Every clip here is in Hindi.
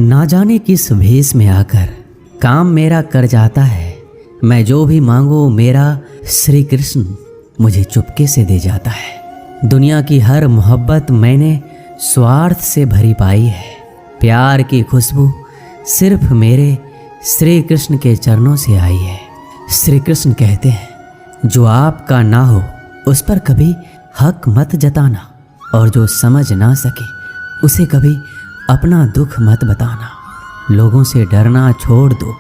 ना जाने किस भेष में आकर काम मेरा कर जाता है। मैं जो भी मांगू मेरा श्री कृष्ण मुझे चुपके से दे जाता है। दुनिया की हर मोहब्बत मैंने स्वार्थ से भरी पाई है। प्यार की खुशबू सिर्फ मेरे श्री कृष्ण के चरणों से आई है। श्री कृष्ण कहते हैं, जो आपका ना हो उस पर कभी हक मत जताना, और जो समझ ना सके उसे कभी अपना दुख मत बताना। लोगों से डरना छोड़ दो,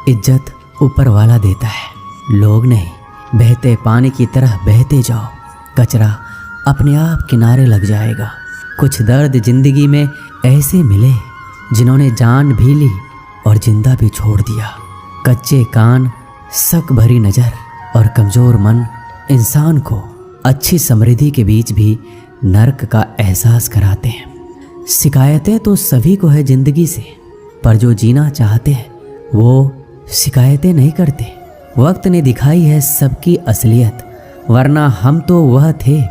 इज्जत ऊपर वाला देता है, लोग नहीं। बहते पानी की तरह बहते जाओ, कचरा अपने आप किनारे लग जाएगा। कुछ दर्द जिंदगी में ऐसे मिले जिन्होंने जान भी ली और जिंदा भी छोड़ दिया। कच्चे कान, शक भरी नज़र और कमज़ोर मन इंसान को अच्छी समृद्धि के बीच भी नर्क का एहसास कराते हैं। शिकायतें तो सभी को है ज़िंदगी से, पर जो जीना चाहते हैं वो शिकायतें नहीं करते। वक्त ने दिखाई है सबकी असलियत, वरना हम तो वह थे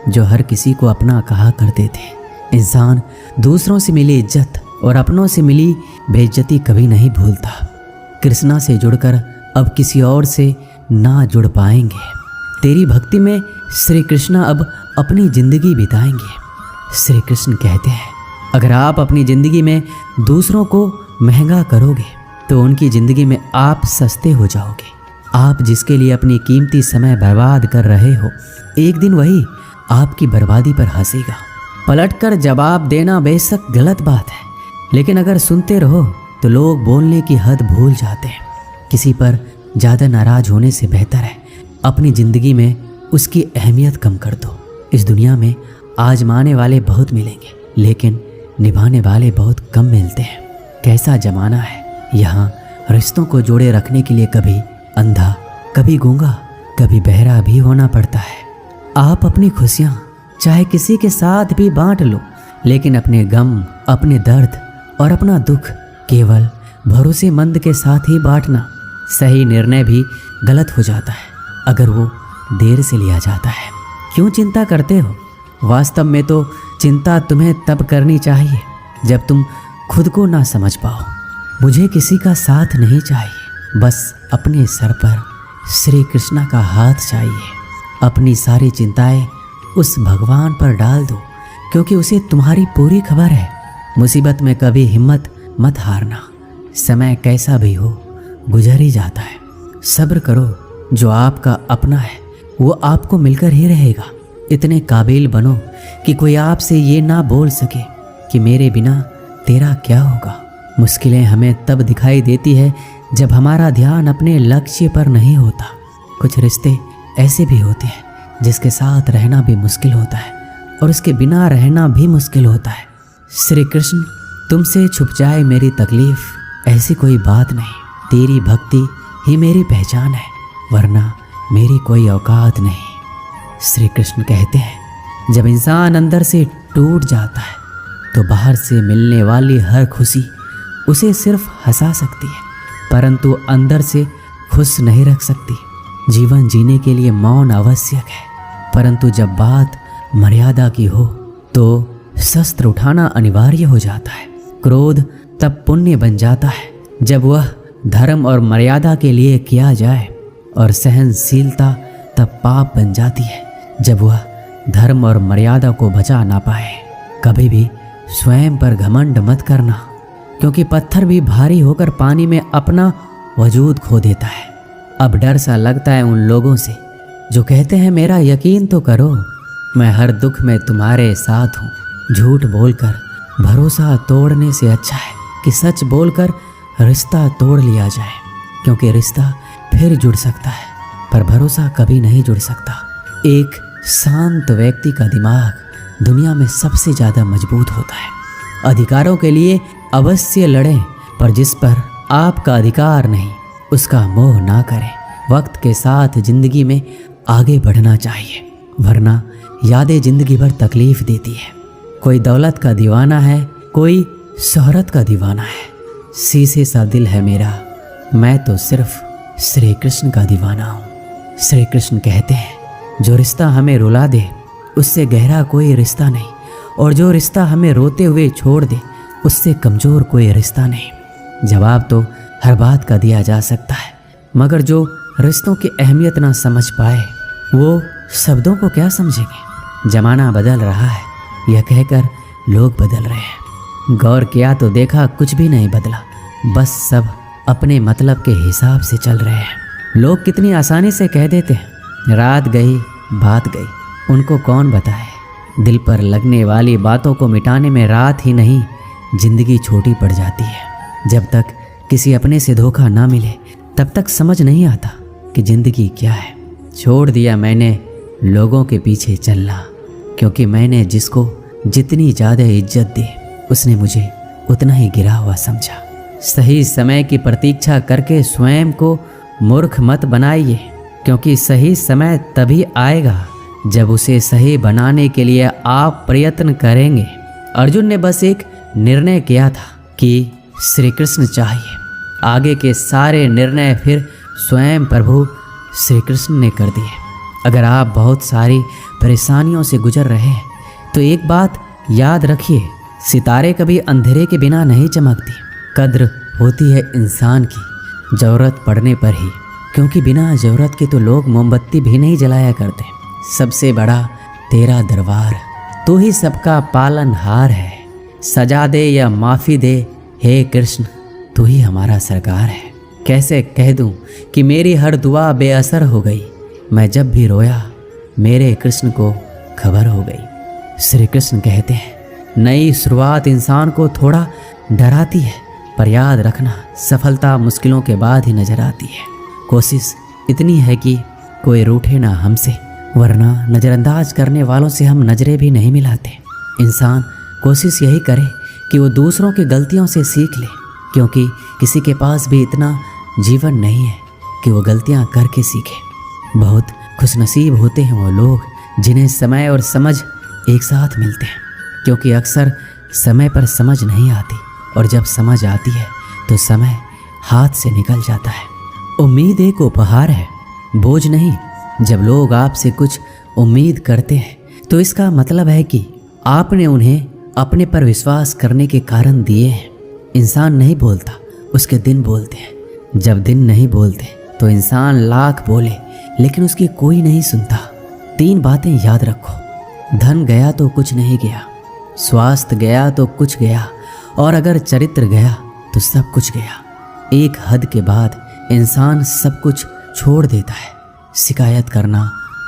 जो हर किसी को अपना कहा करते थे। इंसान दूसरों से मिली इज्जत और अपनों से मिली बेइज्जती कभी नहीं भूलता। कृष्णा से जुड़कर अब किसी और से ना जुड़ पाएंगे। तेरी भक्ति में श्री कृष्णा अब अपनी ज़िंदगी बिताएंगे। श्री कृष्ण कहते हैं, अगर आप अपनी ज़िंदगी में दूसरों को महंगा करोगे तो उनकी ज़िंदगी में आप सस्ते हो जाओगे। आप जिसके लिए अपनी कीमती समय बर्बाद कर रहे हो, एक दिन वही आपकी बर्बादी पर हंसेगा। पलटकर जवाब देना बेशक गलत बात है, लेकिन अगर सुनते रहो तो लोग बोलने की हद भूल जाते हैं। किसी पर ज़्यादा नाराज़ होने से बेहतर है अपनी ज़िंदगी में उसकी अहमियत कम कर दो। इस दुनिया में आजमाने वाले बहुत मिलेंगे, लेकिन निभाने वाले बहुत कम मिलते हैं। कैसा ज़माना है, यहाँ रिश्तों को जोड़े रखने के लिए कभी अंधा, कभी गूंगा, कभी बहरा भी होना पड़ता है। आप अपनी खुशियाँ चाहे किसी के साथ भी बांट लो, लेकिन अपने गम, अपने दर्द और अपना दुख केवल भरोसेमंद के साथ ही बांटना। सही निर्णय भी गलत हो जाता है अगर वो देर से लिया जाता है। क्यों चिंता करते हो? वास्तव में तो चिंता तुम्हें तब करनी चाहिए जब तुम खुद को ना समझ पाओ। मुझे किसी का साथ नहीं चाहिए, बस अपने सर पर श्री कृष्णा का हाथ चाहिए। अपनी सारी चिंताएं उस भगवान पर डाल दो, क्योंकि उसे तुम्हारी पूरी खबर है। मुसीबत में कभी हिम्मत मत हारना। समय कैसा भी हो गुजर ही जाता है। सब्र करो, जो आपका अपना है वो आपको मिलकर ही रहेगा। इतने काबिल बनो कि कोई आपसे ये ना बोल सके कि मेरे बिना तेरा क्या होगा। मुश्किलें हमें तब दिखाई देती है जब हमारा ध्यान अपने लक्ष्य पर नहीं होता। कुछ रिश्ते ऐसे भी होते हैं जिसके साथ रहना भी मुश्किल होता है और उसके बिना रहना भी मुश्किल होता है। श्री कृष्ण, तुमसे छुप जाए मेरी तकलीफ, ऐसी कोई बात नहीं। तेरी भक्ति ही मेरी पहचान है, वरना मेरी कोई औकात नहीं। श्री कृष्ण कहते हैं, जब इंसान अंदर से टूट जाता है तो बाहर से मिलने वाली हर खुशी उसे सिर्फ हंसा सकती है, परंतु अंदर से खुश नहीं रख सकती। जीवन जीने के लिए मौन आवश्यक है, परंतु जब बात मर्यादा की हो तो शस्त्र उठाना अनिवार्य हो जाता है। क्रोध तब पुण्य बन जाता है जब वह धर्म और मर्यादा के लिए किया जाए, और सहनशीलता तब पाप बन जाती है जब वह धर्म और मर्यादा को बचा ना पाए। कभी भी स्वयं पर घमंड मत करना, क्योंकि पत्थर भी भारी होकर पानी में अपना वजूद खो देता है। अब डर सा लगता है उन लोगों से जो कहते हैं, मेरा यकीन तो करो, मैं हर दुख में तुम्हारे साथ हूँ। झूठ बोलकर भरोसा तोड़ने से अच्छा है कि सच बोलकर रिश्ता तोड़ लिया जाए, क्योंकि रिश्ता फिर जुड़ सकता है पर भरोसा कभी नहीं जुड़ सकता। एक शांत व्यक्ति का दिमाग दुनिया में सबसे ज़्यादा मजबूत होता है। अधिकारों के लिए अवश्य लड़ें, पर जिस पर आपका अधिकार नहीं उसका मोह ना करें। वक्त के साथ जिंदगी में आगे बढ़ना चाहिए, वरना यादें जिंदगी भर तकलीफ देती है। कोई दौलत का दीवाना है, कोई शोहरत का दीवाना है। शीशे सा दिल है मेरा, मैं तो सिर्फ श्री कृष्ण का दीवाना हूँ। श्री कृष्ण कहते हैं, जो रिश्ता हमें रुला दे उससे गहरा कोई रिश्ता नहीं, और जो रिश्ता हमें रोते हुए छोड़ दे उससे कमज़ोर कोई रिश्ता नहीं। जवाब तो हर बात का दिया जा सकता है, मगर जो रिश्तों की अहमियत ना समझ पाए वो शब्दों को क्या समझेंगे। ज़माना बदल रहा है, यह कहकर लोग बदल रहे हैं। गौर किया तो देखा कुछ भी नहीं बदला, बस सब अपने मतलब के हिसाब से चल रहे हैं। लोग कितनी आसानी से कह देते हैं रात गई बात गई, उनको कौन बताए। दिल पर लगने वाली बातों को मिटाने में रात ही नहीं जिंदगी छोटी पड़ जाती है। जब तक किसी अपने से धोखा ना मिले तब तक समझ नहीं आता कि जिंदगी क्या है। छोड़ दिया मैंने लोगों के पीछे चलना, क्योंकि मैंने जिसको जितनी ज़्यादा इज्जत दी उसने मुझे उतना ही गिरा हुआ समझा। सही समय की प्रतीक्षा करके स्वयं को मूर्ख मत बनाइए, क्योंकि सही समय तभी आएगा जब उसे सही बनाने के लिए आप प्रयत्न करेंगे। अर्जुन ने बस एक निर्णय किया था कि श्री कृष्ण चाहिए। आगे के सारे निर्णय फिर स्वयं प्रभु श्री कृष्ण ने कर दिए। अगर आप बहुत सारी परेशानियों से गुजर रहे हैं तो एक बात याद रखिए, सितारे कभी अंधेरे के बिना नहीं चमकती। कद्र होती है इंसान की ज़रूरत पड़ने पर ही, क्योंकि बिना ज़रूरत के तो लोग मोमबत्ती भी नहीं जलाया करते। सबसे बड़ा तेरा दरबार, तू ही सबका पालनहार है। सजा दे या माफ़ी दे, हे कृष्ण तू ही हमारा सरकार है। कैसे कह दूं कि मेरी हर दुआ बेअसर हो गई। मैं जब भी रोया मेरे कृष्ण को खबर हो गई। श्री कृष्ण कहते हैं नई शुरुआत इंसान को थोड़ा डराती है, पर याद रखना सफलता मुश्किलों के बाद ही नजर आती है। कोशिश इतनी है कि कोई रूठे ना हमसे, वरना नज़रअंदाज करने वालों से हम नजरें भी नहीं मिलाते। इंसान कोशिश यही करे कि वो दूसरों की गलतियों से सीख ले, क्योंकि किसी के पास भी इतना जीवन नहीं है कि वो गलतियां करके सीखे। बहुत खुशनसीब होते हैं वो लोग जिन्हें समय और समझ एक साथ मिलते हैं, क्योंकि अक्सर समय पर समझ नहीं आती, और जब समझ आती है तो समय हाथ से निकल जाता है। उम्मीद एक उपहार है, बोझ नहीं। जब लोग आपसे कुछ उम्मीद करते हैं तो इसका मतलब है कि आपने उन्हें अपने पर विश्वास करने के कारण दिए हैं। इंसान नहीं बोलता, उसके दिन बोलते हैं। जब दिन नहीं बोलते तो इंसान लाख बोले लेकिन उसकी कोई नहीं सुनता। 3 बातें याद रखो, धन गया तो कुछ नहीं गया, स्वास्थ्य गया तो कुछ गया, और अगर चरित्र गया तो सब कुछ गया। एक हद के बाद इंसान सब कुछ छोड़ देता है। शिकायत करना,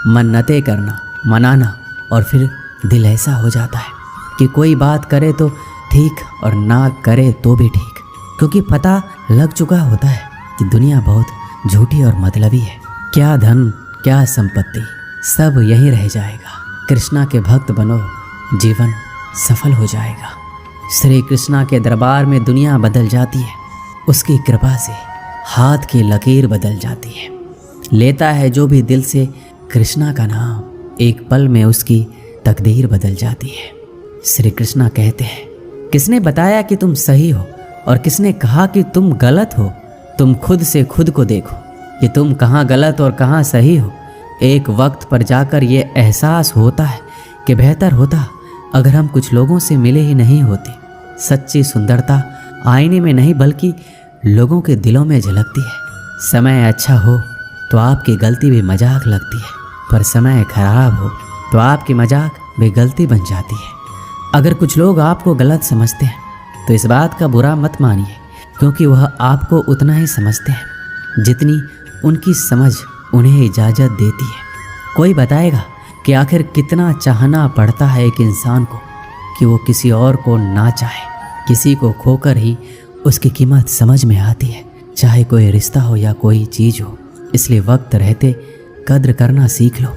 मन्नतें करना, मनाना, और फिर दिल ऐसा हो जाता है कि कोई बात करे तो ठीक और ना करे तो भी ठीक, क्योंकि पता लग चुका होता है कि दुनिया बहुत झूठी और मतलबी है। क्या धन क्या संपत्ति, सब यहीं रह जाएगा। कृष्णा के भक्त बनो, जीवन सफल हो जाएगा। श्री कृष्णा के दरबार में दुनिया बदल जाती है, उसकी कृपा से हाथ की लकीर बदल जाती है। लेता है जो भी दिल से कृष्णा का नाम, एक पल में उसकी तकदीर बदल जाती है। श्री कृष्णा कहते हैं किसने बताया कि तुम सही हो और किसने कहा कि तुम गलत हो। तुम खुद से खुद को देखो कि तुम कहाँ गलत और कहाँ सही हो। एक वक्त पर जाकर ये एहसास होता है कि बेहतर होता अगर हम कुछ लोगों से मिले ही नहीं होते। सच्ची सुंदरता आईने में नहीं बल्कि लोगों के दिलों में झलकती है। समय अच्छा हो तो आपकी गलती भी मजाक लगती है, पर समय खराब हो तो आपकी मजाक भी गलती बन जाती है। अगर कुछ लोग आपको गलत समझते हैं तो इस बात का बुरा मत मानिए, क्योंकि वह आपको उतना ही समझते हैं जितनी उनकी समझ उन्हें इजाज़त देती है। कोई बताएगा कि आखिर कितना चाहना पड़ता है एक इंसान को कि वो किसी और को ना चाहे। किसी को खोकर ही उसकी कीमत समझ में आती है, चाहे कोई रिश्ता हो या कोई चीज़ हो। इसलिए वक्त रहते कद्र करना सीख लो,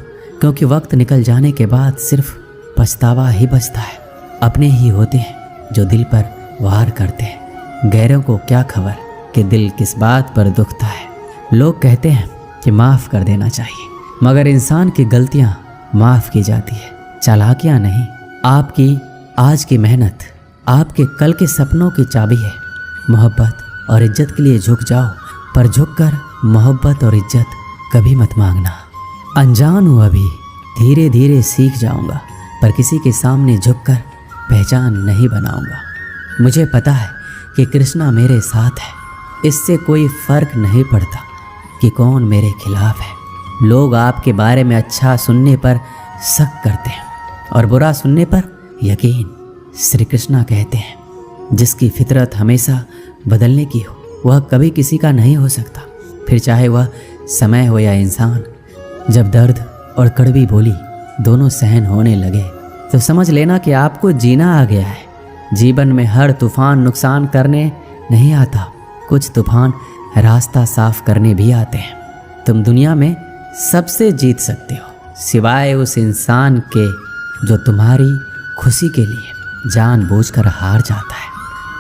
क्योंकि वक्त निकल जाने के बाद सिर्फ पछतावा ही बचता है। अपने ही होते हैं जो दिल पर वार करते हैं, गैरों को क्या खबर कि दिल किस बात पर दुखता है। लोग कहते हैं कि माफ़ कर देना चाहिए, मगर इंसान की गलतियाँ माफ़ की जाती है, चालाकियाँ नहीं। आपकी आज की मेहनत आपके कल के सपनों की चाबी है। मोहब्बत और इज्जत के लिए झुक जाओ, पर झुककर मोहब्बत और इज्जत कभी मत मांगना। अनजान हूँ अभी, धीरे धीरे सीख जाऊंगा, पर किसी के सामने झुककर पहचान नहीं बनाऊंगा। मुझे पता है कि कृष्णा मेरे साथ है। इससे कोई फर्क नहीं पड़ता कि कौन मेरे खिलाफ है। लोग आपके बारे में अच्छा सुनने पर शक करते हैं और बुरा सुनने पर यकीन। श्री कृष्णा कहते हैं, जिसकी फितरत हमेशा बदलने की हो वह कभी किसी का नहीं हो सकता, फिर चाहे वह समय हो या इंसान। जब दर्द और कड़वी बोली दोनों सहन होने लगे तो समझ लेना कि आपको जीना आ गया है। जीवन में हर तूफान नुकसान करने नहीं आता, कुछ तूफान रास्ता साफ करने भी आते हैं। तुम दुनिया में सबसे जीत सकते हो सिवाय उस इंसान के जो तुम्हारी खुशी के लिए जानबूझकर हार जाता है।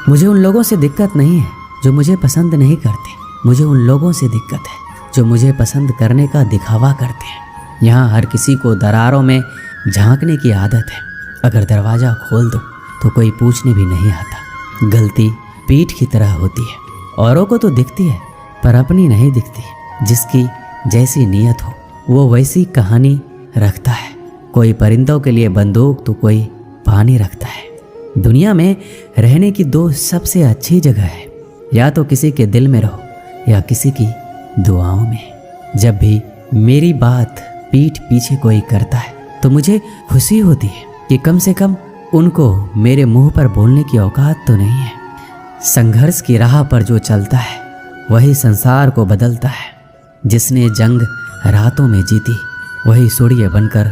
मुझे उन लोगों से दिक्कत नहीं है जो मुझे पसंद नहीं करते, मुझे उन लोगों से दिक्कत है जो मुझे पसंद करने का दिखावा करते हैं। यहाँ हर किसी को दरारों में झांकने की आदत है। अगर दरवाज़ा खोल दो तो कोई पूछने भी नहीं आता। गलती पीठ की तरह होती है, औरों को तो दिखती है पर अपनी नहीं दिखती। जिसकी जैसी नीयत हो वो वैसी कहानी रखता है। कोई परिंदों के लिए बंदूक तो कोई पानी रखता है। दुनिया में रहने की दो सबसे अच्छी जगह है, या तो किसी के दिल में रहो या किसी की दुआओं में। जब भी मेरी बात पीठ पीछे कोई करता है तो मुझे खुशी होती है कि कम से कम उनको मेरे मुंह पर बोलने की औकात तो नहीं है। संघर्ष की राह पर जो चलता है वही संसार को बदलता है। जिसने जंग रातों में जीती वही सूर्य बनकर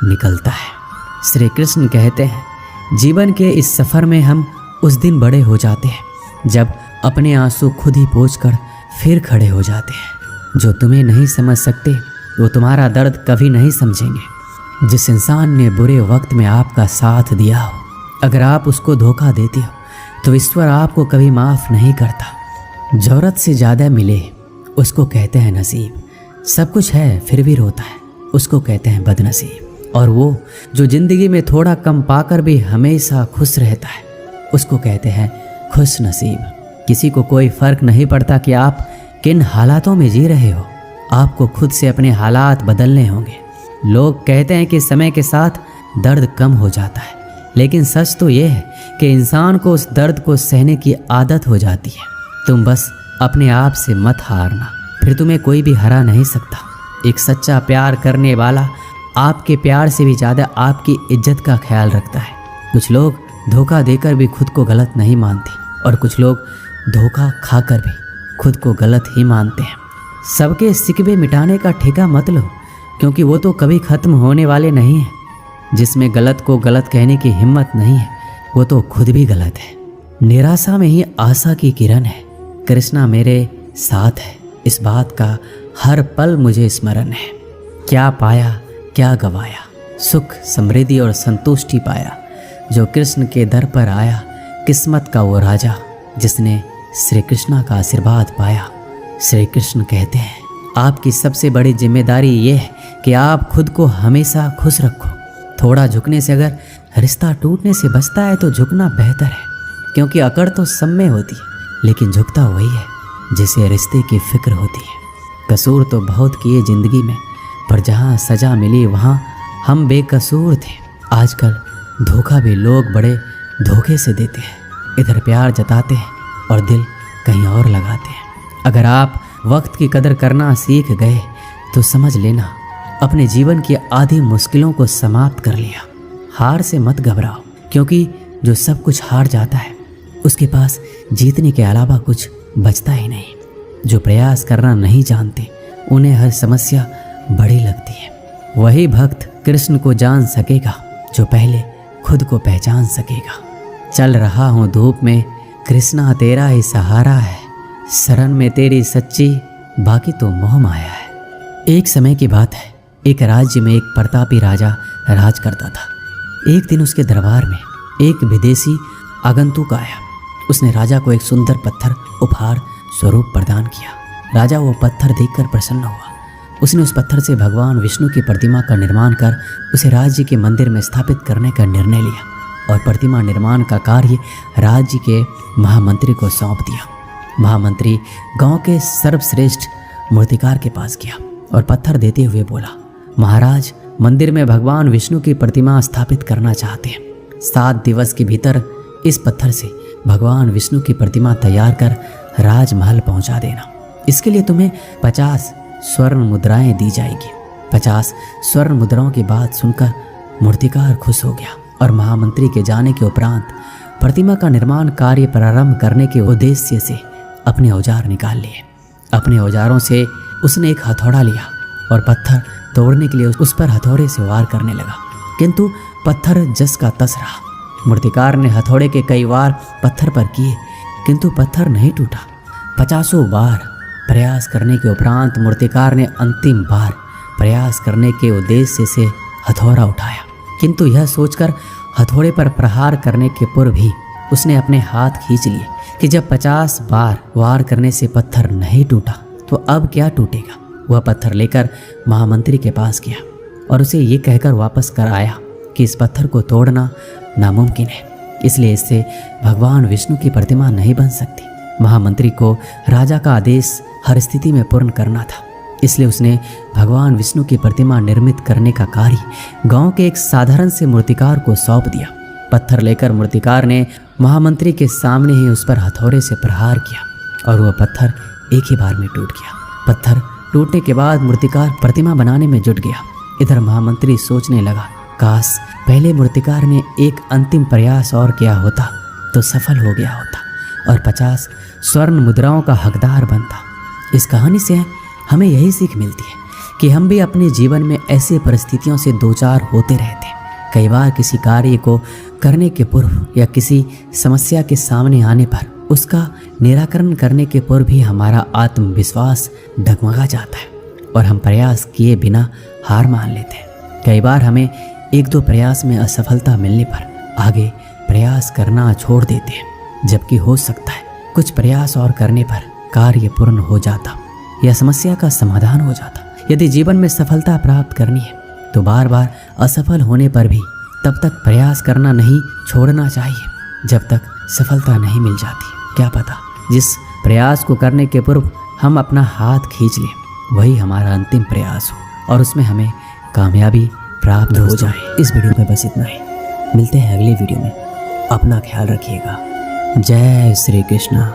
निकलता है। श्री कृष्ण कहते हैं, जीवन के इस सफ़र में हम उस दिन बड़े हो जाते हैं जब अपने आंसू खुद ही पोंछकर फिर खड़े हो जाते हैं। जो तुम्हें नहीं समझ सकते वो तुम्हारा दर्द कभी नहीं समझेंगे। जिस इंसान ने बुरे वक्त में आपका साथ दिया हो, अगर आप उसको धोखा देते हो तो ईश्वर आपको कभी माफ़ नहीं करता। ज़रूरत से ज़्यादा मिले उसको कहते हैं नसीब। सब कुछ है फिर भी रोता है उसको कहते हैं बदनसीब। और वो जो ज़िंदगी में थोड़ा कम पाकर भी हमेशा खुश रहता है उसको कहते हैं खुश नसीब। किसी को कोई फ़र्क नहीं पड़ता कि आप किन हालातों में जी रहे हो, आपको खुद से अपने हालात बदलने होंगे। लोग कहते हैं कि समय के साथ दर्द कम हो जाता है, लेकिन सच तो ये है कि इंसान को उस दर्द को सहने की आदत हो जाती है। तुम बस अपने आप से मत हारना, फिर तुम्हें कोई भी हरा नहीं सकता। एक सच्चा प्यार करने वाला आपके प्यार से भी ज़्यादा आपकी इज्जत का ख्याल रखता है। कुछ लोग धोखा देकर भी खुद को गलत नहीं मानते और कुछ लोग धोखा खाकर भी खुद को गलत ही मानते हैं। सबके सिकवे मिटाने का ठेका मत लो, क्योंकि वो तो कभी ख़त्म होने वाले नहीं हैं। जिसमें गलत को गलत कहने की हिम्मत नहीं है वो तो खुद भी गलत है। निराशा में ही आशा की किरण है। कृष्णा मेरे साथ है, इस बात का हर पल मुझे स्मरण है। क्या पाया क्या गवाया, सुख समृद्धि और संतुष्टि पाया जो कृष्ण के दर पर आया। किस्मत का वो राजा जिसने श्री कृष्णा का आशीर्वाद पाया। श्री कृष्ण कहते हैं, आपकी सबसे बड़ी जिम्मेदारी ये है कि आप खुद को हमेशा खुश रखो। थोड़ा झुकने से अगर रिश्ता टूटने से बचता है तो झुकना बेहतर है, क्योंकि अकड़ तो सब में होती है, लेकिन झुकता वही है जिसे रिश्ते की फिक्र होती है। कसूर तो बहुत किए ज़िंदगी में, पर जहाँ सज़ा मिली वहाँ हम बेकसूर थे। आजकल धोखा भी लोग बड़े धोखे से देते हैं। इधर प्यार जताते हैं और दिल कहीं और लगाते हैं। अगर आप वक्त की कदर करना सीख गए तो समझ लेना अपने जीवन की आधी मुश्किलों को समाप्त कर लिया। हार से मत घबराओ, क्योंकि जो सब कुछ हार जाता है उसके पास जीतने के अलावा कुछ बचता ही नहीं। जो प्रयास करना नहीं जानते उन्हें हर समस्या बड़ी लगती है। वही भक्त कृष्ण को जान सकेगा जो पहले खुद को पहचान सकेगा। चल रहा हूँ धूप में, कृष्णा तेरा ही सहारा है। शरण में तेरी सच्ची, बाकी तो मोह माया है। एक समय की बात है, एक राज्य में एक प्रतापी राजा राज करता था। एक दिन उसके दरबार में एक विदेशी आगंतुक आया। उसने राजा को एक सुंदर पत्थर उपहार स्वरूप प्रदान किया। राजा वो पत्थर देखकर प्रसन्न हुआ। उसने उस पत्थर से भगवान विष्णु की प्रतिमा का निर्माण कर उसे राज्य के मंदिर में स्थापित करने का निर्णय लिया और प्रतिमा निर्माण का कार्य राज्य के महामंत्री को सौंप दिया। महामंत्री गांव के सर्वश्रेष्ठ मूर्तिकार के पास गया और पत्थर देते हुए बोला, महाराज, मंदिर में भगवान विष्णु की प्रतिमा स्थापित करना चाहते हैं। 7 दिवस के भीतर इस पत्थर से भगवान विष्णु की प्रतिमा तैयार कर राजमहल पहुंचा देना। इसके लिए तुम्हें 50 स्वर्ण मुद्राएं दी जाएगी। 50 स्वर्ण मुद्राओं की बात सुनकर मूर्तिकार खुश हो गया और महामंत्री के जाने के उपरांत प्रतिमा का निर्माण कार्य प्रारंभ करने के उद्देश्य से अपने औजार निकाल लिए। अपने औजारों से उसने एक हथौड़ा लिया और पत्थर तोड़ने के लिए उस पर हथौड़े से वार करने लगा, किंतु पत्थर जस का तस रहा। मूर्तिकार ने हथौड़े के कई वार पत्थर पर किए, किंतु पत्थर नहीं टूटा। 50 बार प्रयास करने के उपरांत मूर्तिकार ने अंतिम बार प्रयास करने के उद्देश्य से हथौड़ा उठाया, किंतु यह सोचकर हथौड़े पर प्रहार करने के पूर्व भी उसने अपने हाथ खींच लिए कि जब 50 बार वार करने से पत्थर नहीं टूटा तो अब क्या टूटेगा। वह पत्थर लेकर महामंत्री के पास गया और उसे ये कहकर वापस कर आया कि इस पत्थर को तोड़ना नामुमकिन है, इसलिए इससे भगवान विष्णु की प्रतिमा नहीं बन सकती। महामंत्री को राजा का आदेश हर स्थिति में पूर्ण करना था, इसलिए उसने भगवान विष्णु की प्रतिमा निर्मित करने का कार्य गांव के एक साधारण से मूर्तिकार को सौंप दिया। पत्थर लेकर मूर्तिकार ने महामंत्री के सामने ही उस पर हथौड़े से प्रहार किया और वह पत्थर एक ही बार में टूट गया। पत्थर टूटने के बाद मूर्तिकार प्रतिमा बनाने में जुट गया। इधर महामंत्री सोचने लगा, काश पहले मूर्तिकार ने एक अंतिम प्रयास और किया होता तो सफल हो गया होता और 50 स्वर्ण मुद्राओं का हकदार बनता। इस कहानी से हमें यही सीख मिलती है कि हम भी अपने जीवन में ऐसी परिस्थितियों से दो चार होते रहते हैं। कई बार किसी कार्य को करने के पूर्व या किसी समस्या के सामने आने पर उसका निराकरण करने के पूर्व भी हमारा आत्मविश्वास डगमगा जाता है और हम प्रयास किए बिना हार मान लेते हैं। कई बार हमें एक दो प्रयास में असफलता मिलने पर आगे प्रयास करना छोड़ देते हैं, जबकि हो सकता है कुछ प्रयास और करने पर कार्य पूर्ण हो जाता या समस्या का समाधान हो जाता। यदि जीवन में सफलता प्राप्त करनी है तो बार बार असफल होने पर भी तब तक प्रयास करना नहीं छोड़ना चाहिए जब तक सफलता नहीं मिल जाती। क्या पता जिस प्रयास को करने के पूर्व हम अपना हाथ खींच लें वही हमारा अंतिम प्रयास हो और उसमें हमें कामयाबी प्राप्त हो जाए। इस वीडियो में बस इतना ही, मिलते हैं अगले वीडियो में। अपना ख्याल रखिएगा। जय श्री कृष्ण।